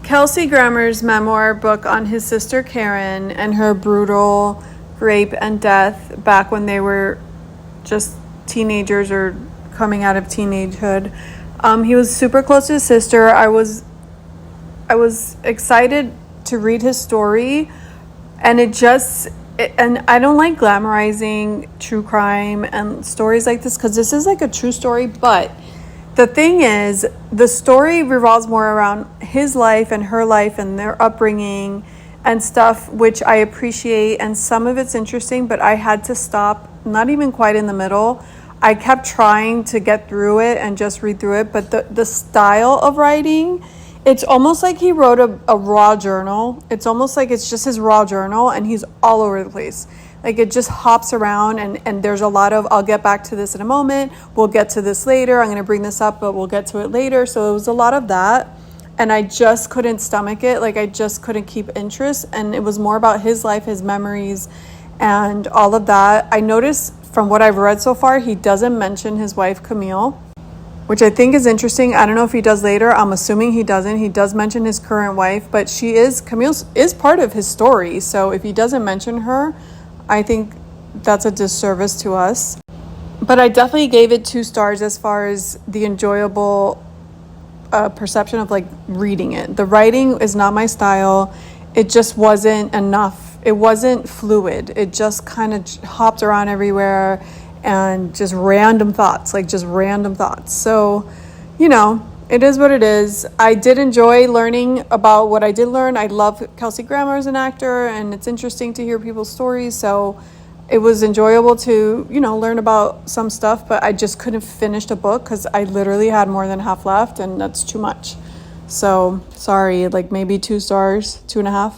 Kelsey Grammer's memoir book on his sister Karen and her brutal rape and death back when they were just teenagers or coming out of teenagehood. He was super close to his sister. I was excited to read his story, and and I don't like glamorizing true crime and stories like this because this is like a true story, but the thing is, the story revolves more around his life and her life and their upbringing and stuff, which I appreciate, and some of it's interesting, but I had to stop, not even quite in the middle. I kept trying to get through it and just read through it, but the style of writing, it's almost like he wrote a raw journal. It's almost like it's just his raw journal, and he's all over the place. Like, it just hops around, and there's a lot of, I'll get back to this in a moment. We'll get to this later. I'm going to bring this up, but we'll get to it later. So it was a lot of that, and I just couldn't stomach it. Like, I just couldn't keep interest, and it was more about his life, his memories, and all of that. I noticed from what I've read so far, he doesn't mention his wife, Camille, which I think is interesting. I don't know if he does later. I'm assuming he doesn't. He does mention his current wife, but Camille is part of his story. So if he doesn't mention her, I think that's a disservice to us. But I definitely gave it 2 stars as far as the enjoyable perception of like reading it. The writing is not my style. It just wasn't enough. It wasn't fluid. It just kind of hopped around everywhere and just random thoughts. So, it is what it is. I did enjoy learning about what I did learn. I love Kelsey Grammer as an actor, and it's interesting to hear people's stories. So it was enjoyable to, learn about some stuff, but I just couldn't finish the book because I literally had more than half left, and that's too much. So sorry, like maybe 2 stars, 2.5.